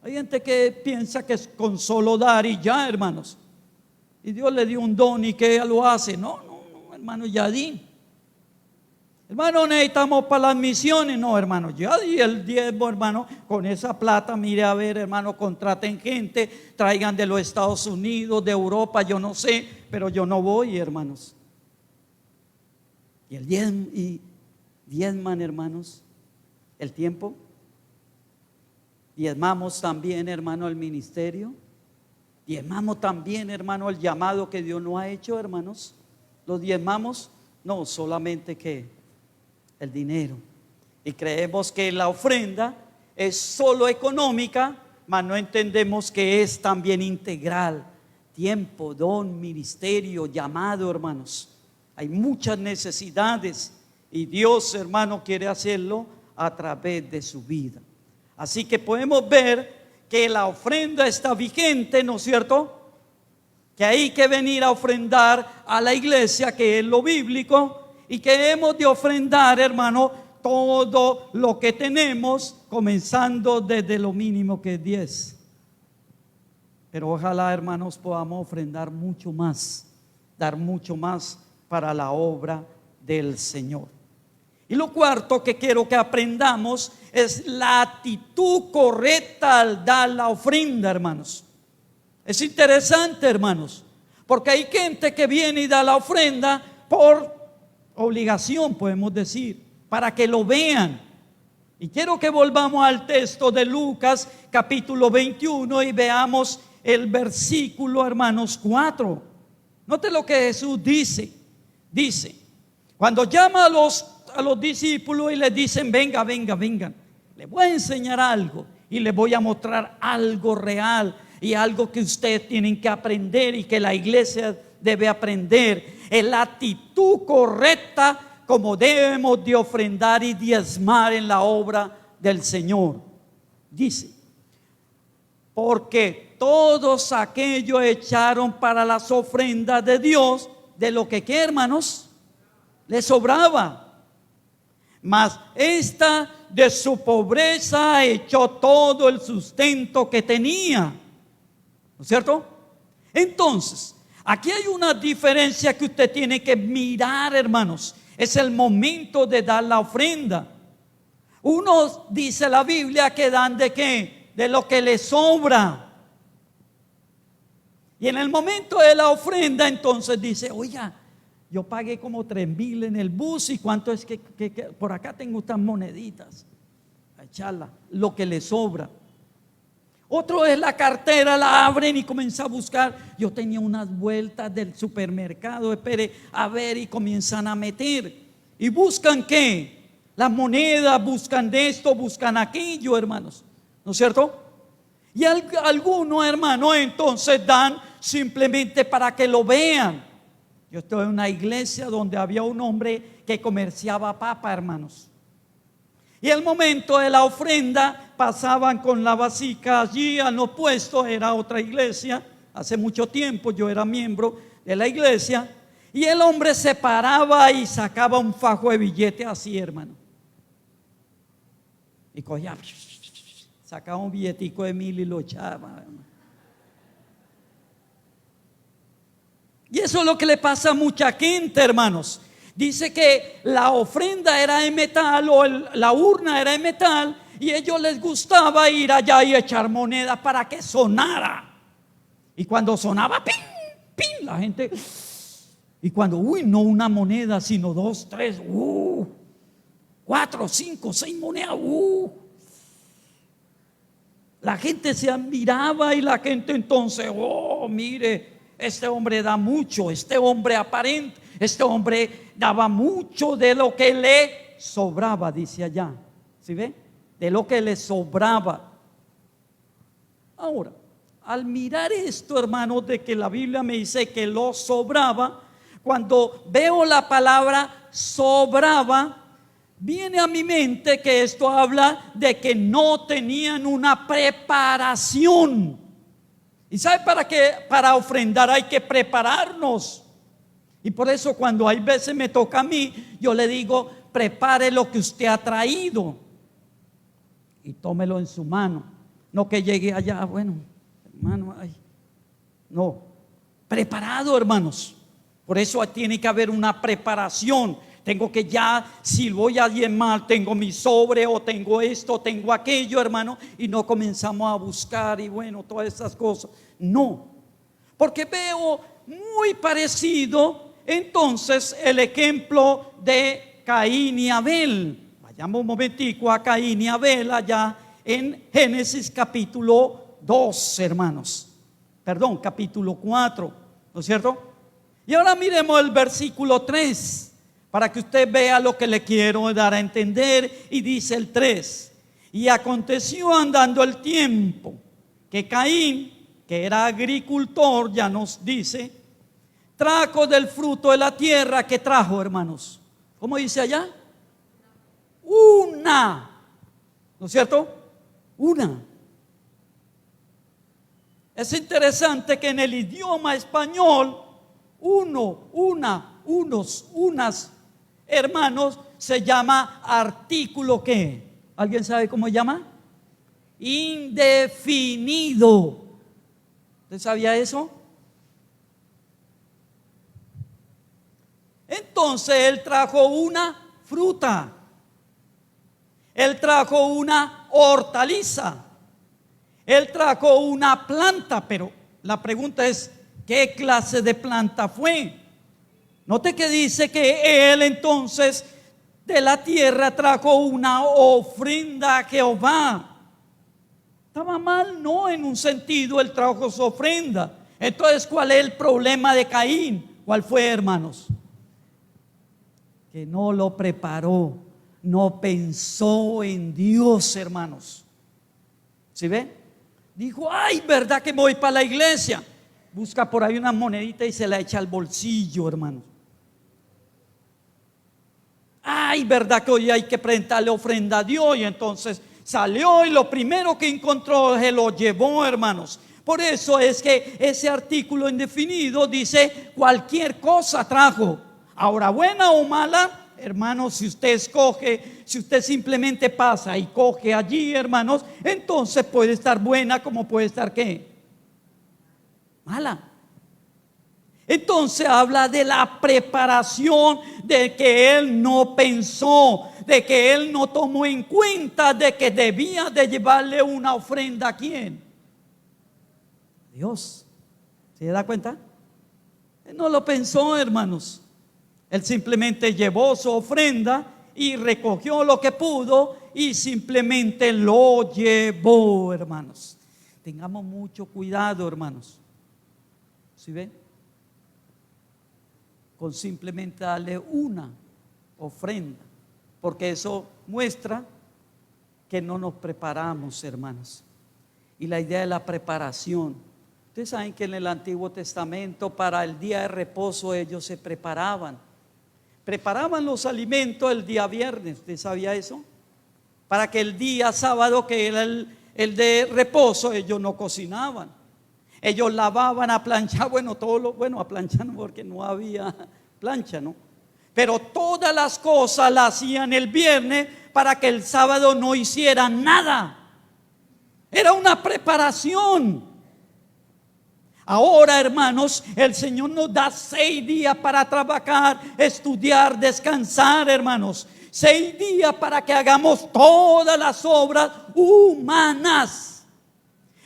Hay gente que piensa que es con solo dar y ya, hermanos. Y Dios le dio un don y que ella lo hace. No, hermano, ya di. Hermano, necesitamos para las misiones. No, hermano, ya di el diezmo, hermano. Con esa plata, mire a ver, hermano, contraten gente, traigan de los Estados Unidos, de Europa, yo no sé, pero yo no voy, hermanos. Y el diezman, hermanos, el tiempo. Diezmamos también, hermano, el ministerio. Diezmamos también, hermano, el llamado que Dios nos ha hecho, hermanos. Lo diezmamos, no solamente que el dinero. Y creemos que la ofrenda es solo económica, mas no entendemos que es también integral. Tiempo, don, ministerio, llamado, hermanos. Hay muchas necesidades y Dios, hermano, quiere hacerlo a través de su vida. Así que podemos ver que la ofrenda está vigente, ¿no es cierto? Que hay que venir a ofrendar a la iglesia, que es lo bíblico, y que hemos de ofrendar, hermano, todo lo que tenemos, comenzando desde lo mínimo que es 10. Pero ojalá, hermanos, podamos ofrendar mucho más, dar mucho más para la obra del Señor. Y lo cuarto que quiero que aprendamos es la actitud correcta al dar la ofrenda, hermanos. Es interesante, hermanos, porque hay gente que viene y da la ofrenda por obligación, podemos decir, para que lo vean. Y quiero que volvamos al texto de Lucas capítulo 21 y veamos el versículo, hermanos, 4. Note lo que Jesús dice. Dice, cuando llama a los discípulos y les dicen, vengan, les voy a enseñar algo y les voy a mostrar algo real y algo que ustedes tienen que aprender y que la iglesia debe aprender. Es la actitud correcta como debemos de ofrendar y diezmar en la obra del Señor. Dice, porque todos aquellos echaron para las ofrendas de Dios de lo que, ¿qué, hermanos? Les sobraba. Mas esta de su pobreza echó todo el sustento que tenía. ¿No es cierto? Entonces, aquí hay una diferencia que usted tiene que mirar, hermanos. Es el momento de dar la ofrenda. Uno dice la Biblia que dan de qué, de lo que les sobra. Y en el momento de la ofrenda, entonces dice, oiga, yo pagué como 3,000 en el bus y cuánto es que por acá tengo estas moneditas. A echarla, lo que le sobra. Otro es la cartera, la abren y comienzan a buscar. Yo tenía unas vueltas del supermercado, espere a ver, y comienzan a meter. ¿Y buscan qué? Las monedas, buscan de esto, buscan aquello, hermanos. ¿No es cierto? Y algunos, hermanos, entonces dan simplemente para que lo vean. Yo estoy en una iglesia donde había un hombre que comerciaba papa, hermanos. Y el momento de la ofrenda pasaban con la vasija allí al opuesto, era otra iglesia. Hace mucho tiempo yo era miembro de la iglesia. Y el hombre se paraba y sacaba un fajo de billetes así, hermano. Y cogía, Sacaba un billetico de 1.000 y lo echaba. Y eso es lo que le pasa a mucha gente, hermanos. Dice que la ofrenda era de metal o la urna era de metal y a ellos les gustaba ir allá y echar monedas para que sonara. Y cuando sonaba, ¡pin! ¡Pin! La gente... Y cuando, no una moneda, sino 2, 3, 4, 5, 6 monedas, La gente se admiraba y la gente entonces, mire, este hombre da mucho, este hombre aparente, este hombre daba mucho de lo que le sobraba, dice allá. ¿Sí ve? De lo que le sobraba. Ahora, al mirar esto, hermanos, de que la Biblia me dice que lo sobraba, cuando veo la palabra sobraba, viene a mi mente que esto habla de que no tenían una preparación. ¿Y sabe para qué? Para ofrendar hay que prepararnos. Y por eso cuando hay veces me toca a mí, yo le digo, prepare lo que usted ha traído y tómelo en su mano. No que llegue allá, bueno, hermano, no, preparado, hermanos. Por eso tiene que haber una preparación. Tengo que ya, si voy a diezmar, tengo mi sobre o tengo esto, tengo aquello, hermano, y no comenzamos a buscar y bueno, todas esas cosas. No, porque veo muy parecido entonces el ejemplo de Caín y Abel. Vayamos un momentico a Caín y Abel allá en Génesis capítulo 2, hermanos. Perdón, capítulo 4, ¿no es cierto? Y ahora miremos el versículo 3. Para que usted vea lo que le quiero dar a entender. Y dice el 3: y aconteció andando el tiempo que Caín, que era agricultor, ya nos dice, trajo del fruto de la tierra. ¿Qué trajo, hermanos? ¿Cómo dice allá? Una. ¿No es cierto? Una. Es interesante que en el idioma español, uno, una, unos, unas, hermanos, se llama artículo ¿qué? ¿Alguien sabe cómo se llama? Indefinido. ¿Usted sabía eso? Entonces él trajo una fruta. Él trajo una hortaliza. Él trajo una planta, pero la pregunta es, ¿qué clase de planta fue? Note que dice que él entonces de la tierra trajo una ofrenda a Jehová. Estaba mal, no, en un sentido él trajo su ofrenda. Entonces, ¿cuál es el problema de Caín? ¿Cuál fue, hermanos? Que no lo preparó, no pensó en Dios, hermanos. ¿Sí ve? Dijo, ay, ¿verdad que me voy para la iglesia? Busca por ahí una monedita y se la echa al bolsillo, hermanos. Ay, ¿verdad que hoy hay que presentarle ofrenda a Dios? Y entonces salió y lo primero que encontró se lo llevó, hermanos. Por eso es que ese artículo indefinido dice cualquier cosa trajo. Ahora, buena o mala, hermanos, si usted escoge, si usted simplemente pasa y coge allí, hermanos, entonces puede estar buena como puede estar ¿qué? Mala. Entonces habla de la preparación, de que él no pensó, de que él no tomó en cuenta de que debía de llevarle una ofrenda a ¿quién? Dios. ¿Se da cuenta? Él no lo pensó, hermanos. Él simplemente llevó su ofrenda y recogió lo que pudo y simplemente lo llevó, hermanos. Tengamos mucho cuidado, hermanos. ¿Sí ven? Con simplemente darle una ofrenda, porque eso muestra que no nos preparamos, hermanos. Y la idea de la preparación, ustedes saben que en el Antiguo Testamento para el día de reposo ellos se preparaban los alimentos el día viernes. ¿Usted sabía eso? Para que el día sábado, que era el de reposo, ellos no cocinaban. Ellos lavaban, a planchar, a planchar no, porque no había plancha, ¿no? Pero todas las cosas las hacían el viernes para que el sábado no hicieran nada. Era una preparación. Ahora, hermanos, el Señor nos da 6 días para trabajar, estudiar, descansar, hermanos. 6 días para que hagamos todas las obras humanas.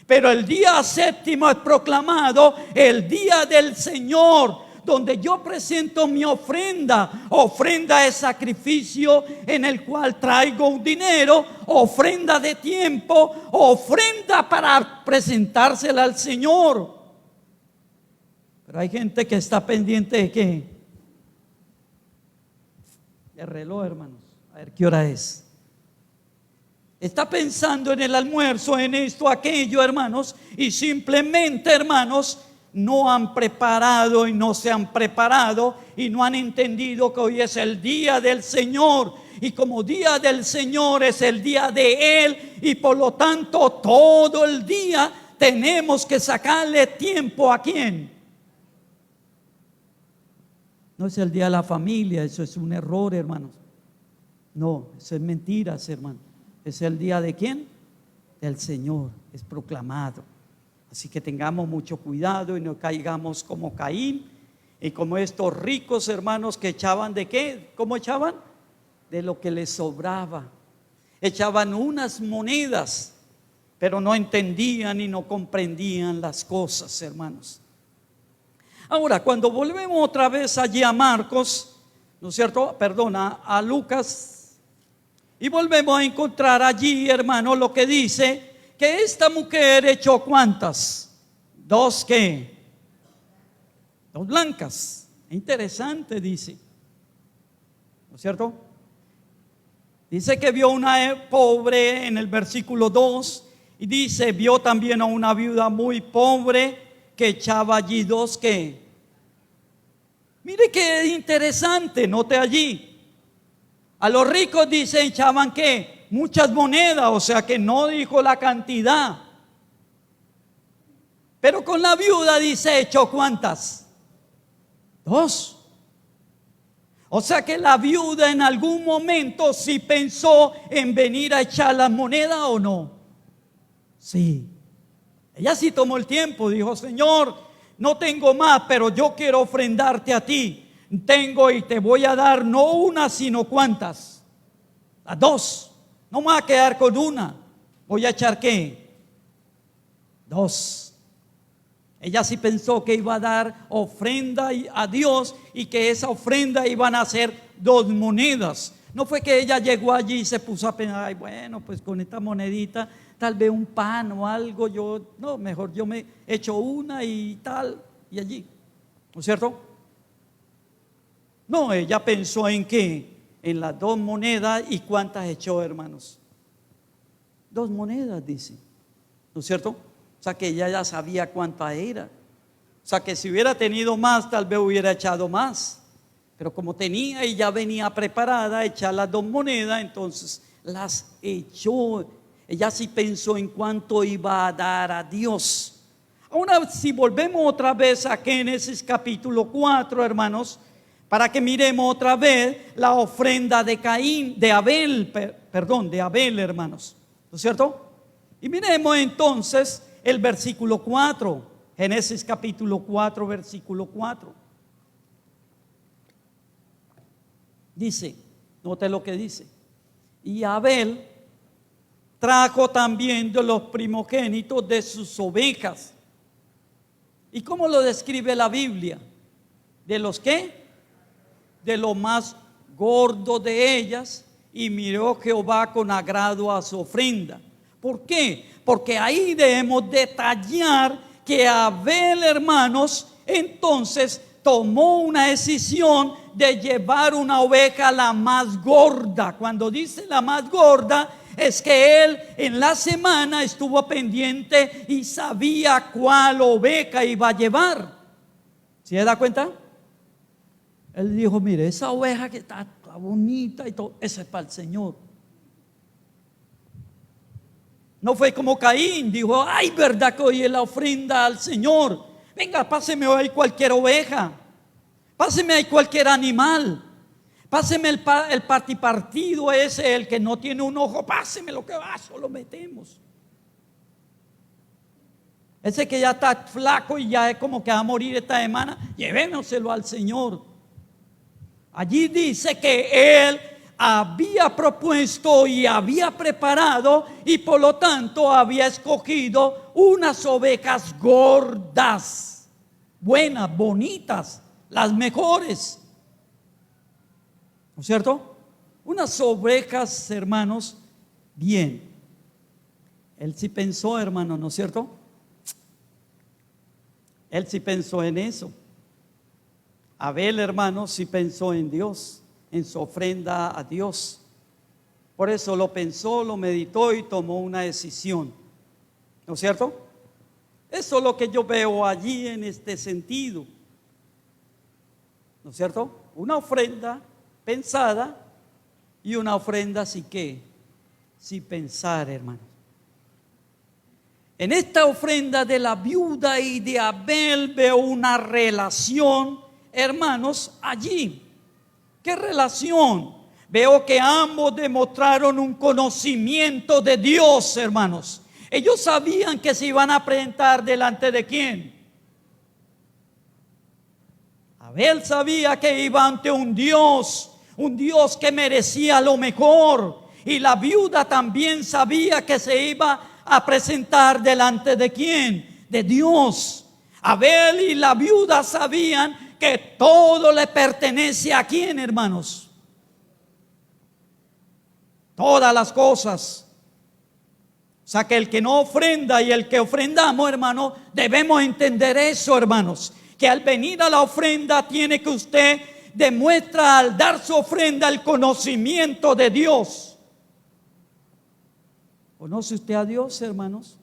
Pero el día 7º es proclamado el día del Señor, donde yo presento mi ofrenda. Ofrenda es sacrificio en el cual traigo un dinero, ofrenda de tiempo, ofrenda para presentársela al Señor. Pero hay gente que está pendiente de ¿qué? El reloj, hermanos. A ver qué hora es. Está pensando en el almuerzo, en esto, aquello, hermanos. Y simplemente, hermanos, no han preparado y no se han preparado. Y no han entendido que hoy es el día del Señor. Y como día del Señor es el día de Él. Y por lo tanto todo el día tenemos que sacarle tiempo ¿a quién? No es el día de la familia, eso es un error, hermanos. No, eso es mentiras, hermanos. Es el día de ¿quién? Del Señor, es proclamado. Así que tengamos mucho cuidado y no caigamos como Caín y como estos ricos hermanos que echaban ¿de qué? ¿Cómo echaban? De lo que les sobraba. Echaban unas monedas, pero no entendían y no comprendían las cosas, hermanos. Ahora, cuando volvemos otra vez allí a Marcos, ¿no es cierto? Perdona, a Lucas, y volvemos a encontrar allí, hermano, lo que dice que esta mujer echó ¿cuántas? 2 ¿qué? 2 blancas. Interesante, dice, ¿no es cierto? Dice que vio una pobre en el versículo 2 y dice, vio también a una viuda muy pobre que echaba allí 2 ¿qué? Mire qué interesante, note allí. A los ricos dice echaban ¿qué? Muchas monedas, o sea que no dijo la cantidad. Pero con la viuda dice echó ¿cuántas? 2. O sea que la viuda en algún momento sí pensó en venir a echar las monedas o no. Sí. Ella sí tomó el tiempo, dijo, Señor, no tengo más, pero yo quiero ofrendarte a ti. Tengo y te voy a dar no una, sino ¿cuántas? Las 2. No me voy a quedar con una. Voy a echar ¿qué? 2. Ella sí pensó que iba a dar ofrenda a Dios y que esa ofrenda iban a ser 2 monedas. No fue que ella llegó allí y se puso a pensar, ay, bueno, pues con esta monedita tal vez un pan o algo, no, mejor yo me echo una y tal, y allí, ¿no es cierto? No, ella pensó en qué, en las 2 monedas. ¿Y cuántas echó, hermanos? 2 monedas, dice, ¿no es cierto? O sea que ella ya sabía cuánta era. O sea que si hubiera tenido más, tal vez hubiera echado más. Pero como tenía y ya venía preparada a echar las 2 monedas, entonces las echó. Ella sí pensó en cuánto iba a dar a Dios. Ahora, si volvemos otra vez a Génesis capítulo 4, hermanos, para que miremos otra vez la ofrenda de Abel, hermanos, ¿no es cierto? Y miremos entonces el versículo 4, Génesis capítulo 4, versículo 4. Dice, note lo que dice, y Abel trajo también de los primogénitos de sus ovejas. ¿Y cómo lo describe la Biblia? ¿De los qué? De lo más gordo de ellas, y miró Jehová con agrado a su ofrenda. ¿Por qué? Porque ahí debemos detallar que Abel, hermanos, entonces tomó una decisión de llevar una oveja la más gorda. Cuando dice la más gorda, es que él en la semana estuvo pendiente y sabía cuál oveja iba a llevar. ¿Sí se da cuenta? Él dijo, mire, esa oveja que está bonita y todo, esa es para el Señor. No fue como Caín, dijo, ay, verdad que hoy es la ofrenda al Señor. Venga, páseme hoy cualquier oveja, páseme ahí cualquier animal, páseme el partido ese, el que no tiene un ojo, páseme lo que va, solo metemos. Ese que ya está flaco y ya es como que va a morir esta semana, llevémoselo al Señor. Allí dice que Él había propuesto y había preparado y por lo tanto había escogido unas ovejas gordas, buenas, bonitas, las mejores. ¿No es cierto? Unas ovejas, hermanos, bien. Él sí pensó, hermano, ¿no es cierto? Él sí pensó en eso. Abel, hermano, sí pensó en Dios, en su ofrenda a Dios. Por eso lo pensó, lo meditó y tomó una decisión. ¿No es cierto? Eso es lo que yo veo allí en este sentido. ¿No es cierto? Una ofrenda pensada y una ofrenda sí que, sin pensar, hermano. En esta ofrenda de la viuda y de Abel veo una relación, hermanos, allí. ¿Qué relación? Veo que ambos demostraron un conocimiento de Dios, hermanos. Ellos sabían que se iban a presentar delante de quién. Abel sabía que iba ante un Dios que merecía lo mejor. Y la viuda también sabía que se iba a presentar delante de quién, de Dios. Abel y la viuda sabían que todo le pertenece a quién, hermanos. Todas las cosas. O sea que el que no ofrenda y el que ofrendamos, hermano, debemos entender eso, hermanos. Que al venir a la ofrenda tiene que usted demuestra al dar su ofrenda el conocimiento de Dios. ¿Conoce usted a Dios, hermanos?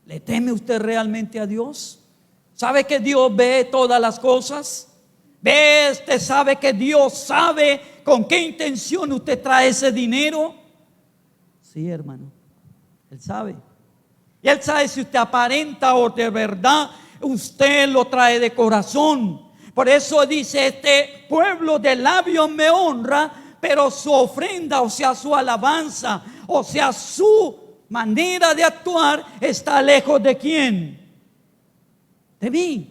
¿Le teme usted realmente a Dios? ¿Sabe que Dios ve todas las cosas? Usted sabe que Dios sabe con qué intención usted trae ese dinero. Sí, hermano, Él sabe. Y Él sabe si usted aparenta o de verdad usted lo trae de corazón. Por eso dice: este pueblo de labios me honra, pero su ofrenda, o sea, su alabanza, o sea, su manera de actuar está lejos de quién, de mí.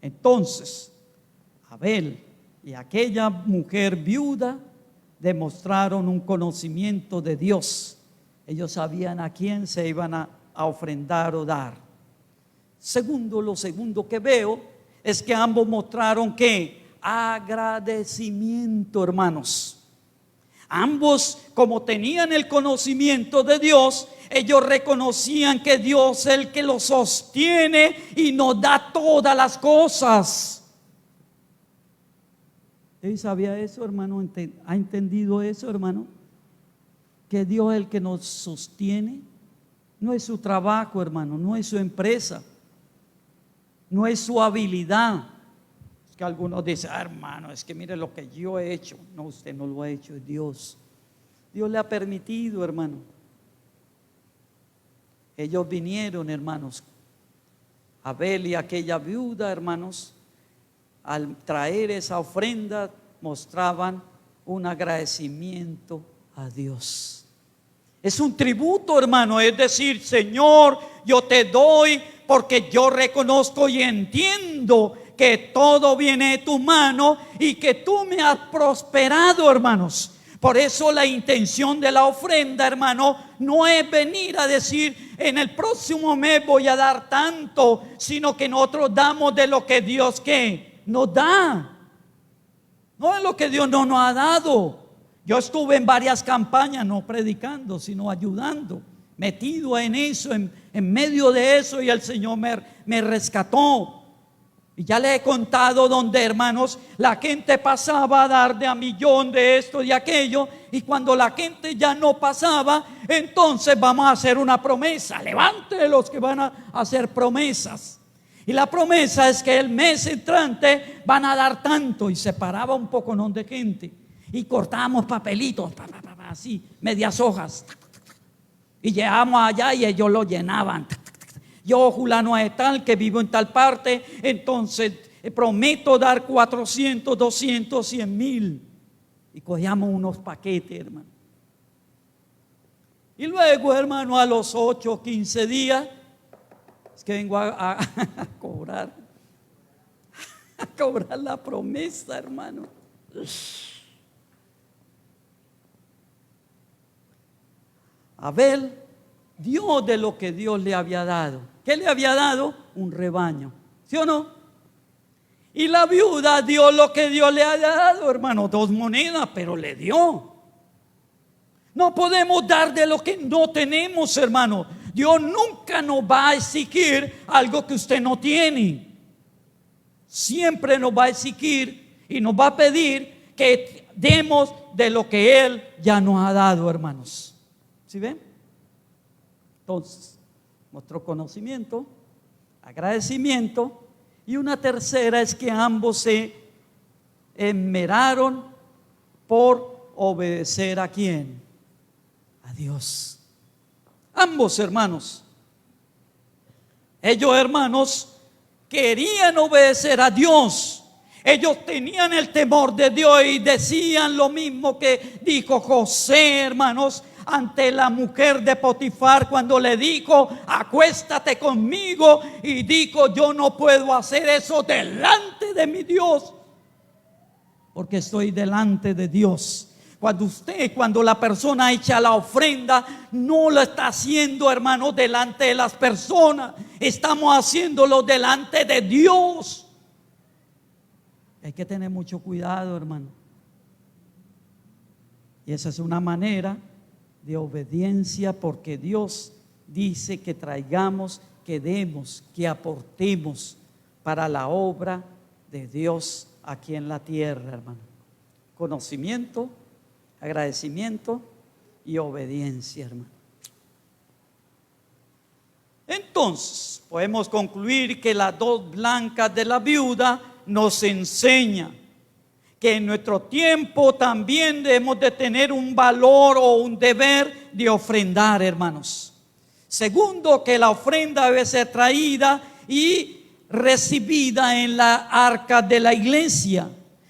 Entonces Abel y aquella mujer viuda demostraron un conocimiento de Dios. Ellos sabían a quién se iban a ofrendar o dar. Lo segundo que veo es que ambos mostraron que agradecimiento, hermanos. Ambos, como tenían el conocimiento de Dios, ellos reconocían que Dios es el que los sostiene y nos da todas las cosas. ¿Usted sabía eso, hermano? ¿Ha entendido eso, hermano? Que Dios es el que nos sostiene. No es su trabajo, hermano, no es su empresa, no es su habilidad. Que algunos dicen: hermano, es que mire lo que yo he hecho. No, usted no lo ha hecho, es Dios. Dios le ha permitido, hermano. Ellos vinieron, hermanos, Abel y aquella viuda, hermanos, al traer esa ofrenda mostraban un agradecimiento a Dios. Es un tributo, hermano, es decir: Señor, yo te doy porque yo reconozco y entiendo que todo viene de tu mano y que tú me has prosperado, hermanos. Por eso la intención de la ofrenda, hermano, no es venir a decir: en el próximo mes voy a dar tanto, sino que nosotros damos de lo que Dios ¿qué? Nos da. No es lo que Dios no nos ha dado. Yo estuve en varias campañas, no predicando, sino ayudando, metido en eso, en medio de eso, y el Señor me rescató. Y ya le he contado donde, hermanos, la gente pasaba a dar de a millón de esto y aquello, y cuando la gente ya no pasaba, entonces vamos a hacer una promesa. Levante los que van a hacer promesas. Y la promesa es que el mes entrante van a dar tanto, y se paraba un poco de gente, y cortábamos papelitos, así, medias hojas, y llegamos allá y ellos lo llenaban. Yo, fulano de tal, que vivo en tal parte, entonces prometo dar 400, 200, 100,000. Y cogíamos unos paquetes, hermano. Y luego, hermano, a los 8 o 15 días, que vengo a cobrar, a cobrar la promesa, hermano. Abel dio de lo que Dios le había dado. ¿Qué le había dado? Un rebaño, ¿sí o no? Y la viuda dio lo que Dios le había dado, hermano, 2 monedas, pero le dio. No podemos dar de lo que no tenemos, hermano. Dios nunca nos va a exigir algo que usted no tiene. Siempre nos va a exigir y nos va a pedir que demos de lo que Él ya nos ha dado, hermanos. ¿Sí ven? Entonces, nuestro conocimiento, agradecimiento, y una tercera es que ambos se esmeraron por obedecer ¿a quién? A Dios. Ambos hermanos. Ellos, hermanos, querían obedecer a Dios. Ellos tenían el temor de Dios y decían lo mismo que dijo José, hermanos, ante la mujer de Potifar cuando le dijo: acuéstate conmigo, y dijo: yo no puedo hacer eso delante de mi Dios, porque estoy delante de Dios. Cuando la persona echa la ofrenda, no lo está haciendo, hermano, delante de las personas, estamos haciéndolo delante de Dios. Hay que tener mucho cuidado, hermano. Y esa es una manera de obediencia, porque Dios dice que traigamos, que demos, que aportemos para la obra de Dios aquí en la tierra, hermano. Conocimiento, agradecimiento y obediencia, hermano. Entonces, podemos concluir que las 2 blancas de la viuda nos enseña que en nuestro tiempo también debemos de tener un valor o un deber de ofrendar, hermanos. Segundo, que la ofrenda debe ser traída y recibida en la arca de la iglesia.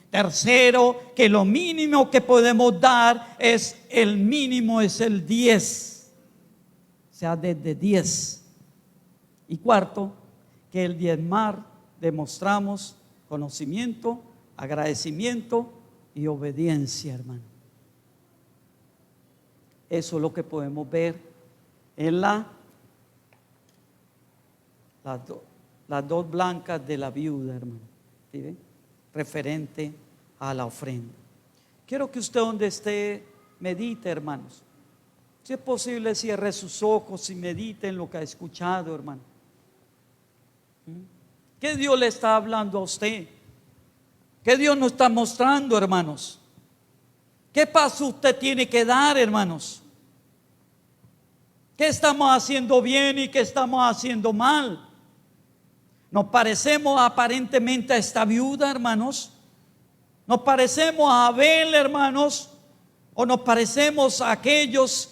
Tercero, que lo mínimo que podemos dar es el mínimo, es el 10, o sea, desde 10. Y cuarto, que el diezmar demostramos conocimiento, agradecimiento y obediencia, hermano. Eso es lo que podemos ver en las 2 blancas de la viuda, hermano. ¿Sí ven? Referente a la ofrenda. Quiero que usted, donde esté, medite, hermanos. Si es posible, cierre sus ojos y medite en lo que ha escuchado, hermano. ¿Qué Dios le está hablando a usted? ¿Qué Dios nos está mostrando, hermanos? ¿Qué paso usted tiene que dar, hermanos? ¿Qué estamos haciendo bien y qué estamos haciendo mal? ¿Nos parecemos aparentemente a esta viuda, hermanos? ¿Nos parecemos a Abel, hermanos? ¿O nos parecemos a aquellos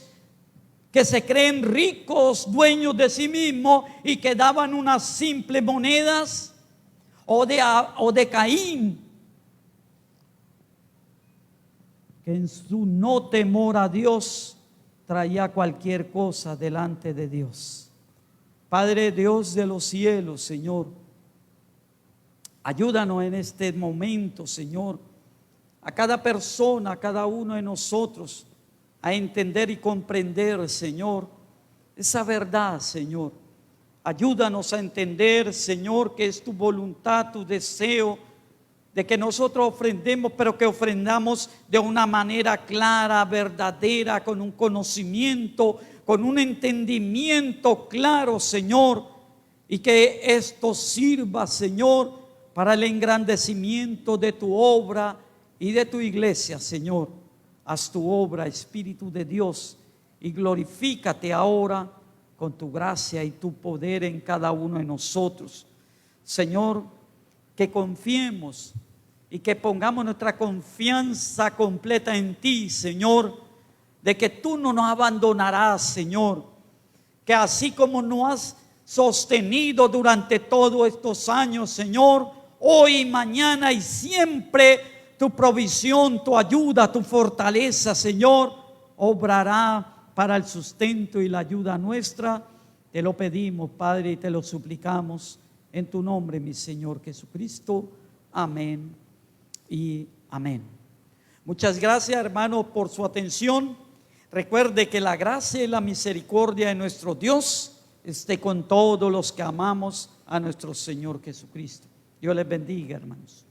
que se creen ricos, dueños de sí mismos y que daban unas simples monedas? ¿O de Caín, que en su no temor a Dios traía cualquier cosa delante de Dios? Padre Dios de los cielos, Señor, ayúdanos en este momento, Señor, a cada persona, a cada uno de nosotros, a entender y comprender, Señor, esa verdad, Señor. Ayúdanos a entender, Señor, que es tu voluntad, tu deseo de que nosotros ofrendemos, pero que ofrendamos de una manera clara, verdadera, con un conocimiento, con un entendimiento claro, Señor, y que esto sirva, Señor, para el engrandecimiento de tu obra y de tu iglesia, Señor. Haz tu obra, Espíritu de Dios, y glorifícate ahora con tu gracia y tu poder en cada uno de nosotros. Señor, que confiemos y que pongamos nuestra confianza completa en ti, Señor, de que tú no nos abandonarás, Señor, que así como nos has sostenido durante todos estos años, Señor, hoy y mañana y siempre, tu provisión, tu ayuda, tu fortaleza, Señor, obrará para el sustento y la ayuda nuestra, Te lo pedimos, Padre, y te lo suplicamos en tu nombre, mi Señor Jesucristo. Amén y amén. Muchas gracias, hermano, por su atención. Recuerde que la gracia y la misericordia de nuestro Dios esté con todos los que amamos a nuestro Señor Jesucristo. Dios les bendiga, hermanos.